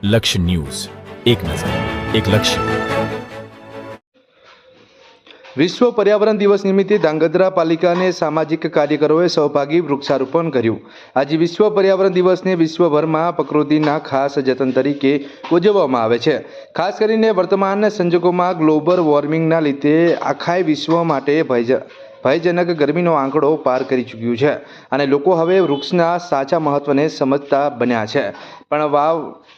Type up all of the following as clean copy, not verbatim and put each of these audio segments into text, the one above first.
લક્ષ્ય ન્યૂઝ, એક નજર, એક લક્ષ્ય. વિશ્વ પર્યાવરણ દિવસ નિમિત્તે ધાંગધ્રા પાલિકાને સામાજિક કાર્યકરોએ સહભાગી વૃક્ષારોપણ કર્યું. આજે વિશ્વ પર્યાવરણ દિવસને વિશ્વભરમાં પ્રકૃતિના ખાસ જતન તરીકે ઉજવવામાં આવે છે. ખાસ કરીને વર્તમાન સંજોગોમાં ગ્લોબલ વોર્મિંગના લીધે આખા વિશ્વ માટે ભયજનક ગરમીનો આંકડો પાર કરી ચૂક્યું છે અને લોકો હવે વૃક્ષના સાચા મહત્વને સમજતા બન્યા છે. પણ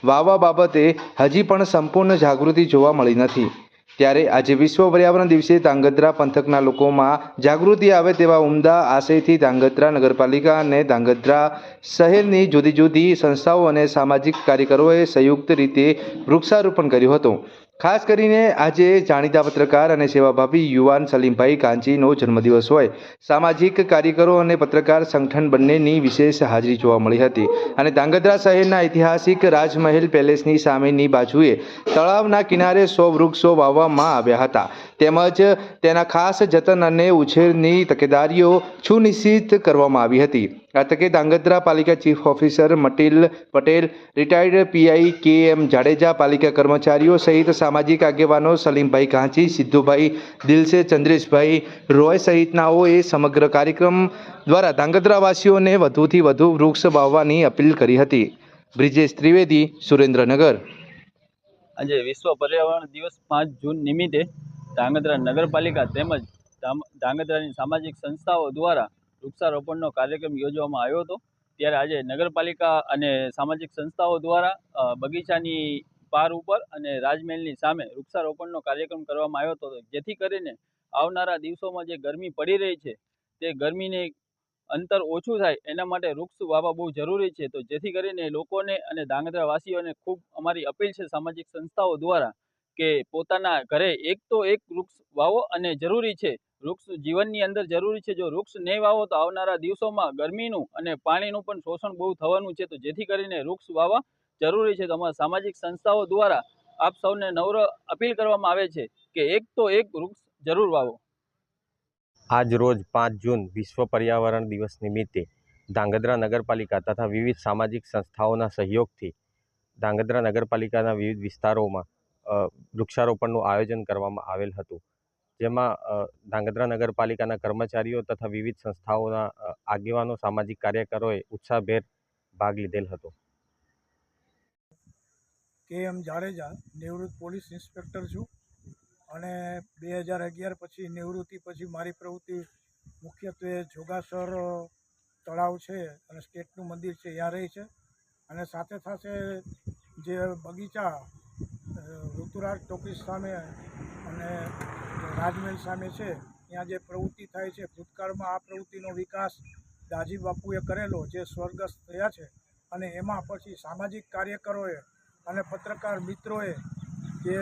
વાવવા બાબતે હજી પણ સંપૂર્ણ જાગૃતિ જોવા મળી નથી. ત્યારે આજે વિશ્વ પર્યાવરણ દિવસે ધાંગધ્રા પંથકના લોકોમાં જાગૃતિ આવે તેવા ઉમદા આશયથી ધાંગધ્રા નગરપાલિકા અને ધાંગધ્રા શહેરની જુદી જુદી સંસ્થાઓ અને સામાજિક કાર્યકરોએ સંયુક્ત રીતે વૃક્ષારોપણ કર્યું હતું. ખાસ કરીને આજે જાણીતા પત્રકાર અને સેવાભાવી યુવાન સલીમભાઈ કાંચીનો જન્મદિવસ હોય સામાજિક કાર્યકરો અને પત્રકાર સંગઠન બંનેની વિશેષ હાજરી જોવા મળી હતી અને ધાંગધ્રા શહેરના ઐતિહાસિક રાજમહેલ પેલેસની સામેની બાજુએ તળાવના કિનારે 100 વૃક્ષો વાવવામાં આવ્યા હતા તેમજ તેના ખાસ જતન અને ઉછેરની તકેદારીઓ સુનિશ્ચિત કરવામાં આવી હતી. આ તકે ધાંગધ્રા પાલિકા chief officer Matil Patel, retired PI K M. Jadeja, પાલિકા કર્મચારીઓ સહિત સામાજિક આગેવાનો સલીમભાઈ કાંચી, સિદ્ધુભાઈ, દિલસે, ચંદ્રેશભાઈ રોય સહિતનાઓએ સમગ્ર કાર્યક્રમ દ્વારા ધાંગધ્રાવાસીઓને વધુથી વધુ વૃક્ષ વાવવાની અપીલ કરી હતી. બ્રિજેશ ત્રિવેદી, સુરેન્દ્રનગર. આજે વિશ્વ પર્યાવરણ દિવસ 5 જૂન નિમિત્તે ધાંગધ્રા નગરપાલિકા તેમજ ધાંગધ્રાની સામાજિક સંસ્થાઓ દ્વારા વૃક્ષારોપણનો કાર્યક્રમ યોજવામાં આવ્યો હતો. ત્યારે આજે નગરપાલિકા અને સામાજિક સંસ્થાઓ દ્વારા બગીચાની પાર ઉપર અને રાજમહેલની સામે વૃક્ષારોપણનો કાર્યક્રમ કરવામાં આવ્યો હતો, જેથી કરીને આવનારા દિવસોમાં જે ગરમી પડી રહી છે તે ગરમીને અંતર ઓછું થાય એના માટે વૃક્ષ વાવવા બહુ જરૂરી છે. તો જેથી કરીને લોકોને અને ધાંગધ્રાવાસીઓને ખૂબ અમારી અપીલ છે સામાજિક સંસ્થાઓ દ્વારા કે પોતાના ઘરે એક તો એક વૃક્ષ વાવો અને જરૂરી છે. વૃક્ષ જીવનની અંદર જરૂરી છે. જો વૃક્ષ નહીં વાવો તો આવનારા દિવસોમાં ગરમીનું અને પાણીનું પણ શોષણ બહુ થવાનું છે. તો જેથી કરીને વૃક્ષ વાવવા જરૂરી છે. તો અમારા સામાજિક સંસ્થાઓ દ્વારા આપ સૌને નમ્ર અપીલ કરવામાં આવે છે કે એક તો એક વૃક્ષ જરૂર વાવો. આજ રોજ 5 જૂન વિશ્વ પર્યાવરણ દિવસ નિમિત્તે ધાંગધ્રા નગરપાલિકા તથા વિવિધ સામાજિક સંસ્થાઓના સહયોગથી ધાંગધ્રા નગરપાલિકાના વિવિધ વિસ્તારોમાં વૃક્ષારોપણનું આયોજન કરવામાં આવેલ હતું, જેમાં ધાંગધ્રા નગરપાલિકાના કર્મચારીઓ તથા વિવિધ સંસ્થાઓના આગેવાનો, સામાજિક કાર્યકરોએ ઉત્સાહભેર ભાગ લીધેલ હતો. કે.એમ. જાડેજા, નિવૃત્ત પોલીસ ઇન્સ્પેક્ટર છું અને 2011 પછી નિવૃત્તિ પછી મારી પ્રવૃત્તિ મુખ્યત્વે જોગાસર તળાવ છે અને સ્ટેટનું મંદિર છે ત્યાં રહી છે અને સાથે સાથે જે બગીચા ઋતુરાજ ટોકીઝ સામે અને રાજમહેલ સામે છે ત્યાં જે પ્રવૃત્તિ થાય છે, ભૂતકાળમાં આ પ્રવૃત્તિનો વિકાસ દાજી બાપુએ કરેલો જે સ્વર્ગસ્થ થયા છે અને એમાં પછી સામાજિક કાર્યકરોએ અને પત્રકાર મિત્રોએ જે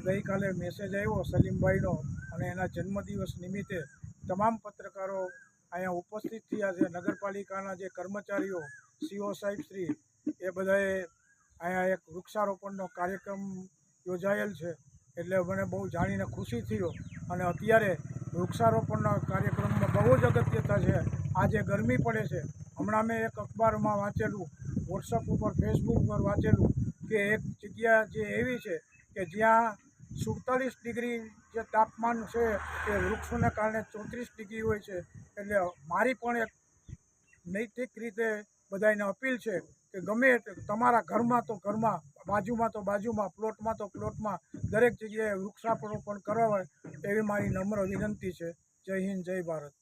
ગઈકાલે મેસેજ આવ્યો સલીમભાઈનો અને એના જન્મદિવસ નિમિત્તે તમામ પત્રકારો અહીંયા ઉપસ્થિત થયા છે. નગરપાલિકાના જે કર્મચારીઓ, સીઓ સાહેબશ્રી, એ બધાએ અહીંયા એક વૃક્ષારોપણનો કાર્યક્રમ યોજાયેલ છે એટલે મને બહુ જાણીને ખુશી થયો અને અત્યારે વૃક્ષારોપણના કાર્યક્રમમાં બહુ જ અગત્યતા છે. આજે ગરમી પડે છે, હમણાં મેં એક અખબારમાં વાંચેલું, વોટ્સઅપ ઉપર, ફેસબુક ઉપર વાંચેલું કે એક જગ્યા જે એવી છે કે જ્યાં 47 ડિગ્રી જે તાપમાન છે એ વૃક્ષોને કારણે 34 ડિગ્રી હોય છે. એટલે મારી પણ એક નૈતિક રીતે બધાને અપીલ છે કે ગમે તમારા ઘરમાં તો ઘરમાં, બાજુમાં તો બાજુમાં, પ્લોટમાં તો પ્લોટમાં, દરેક જગ્યાએ વૃક્ષારોપણ કરવા એવી મારી નમ્ર વિનંતી છે. જય હિન્દ, જય ભારત.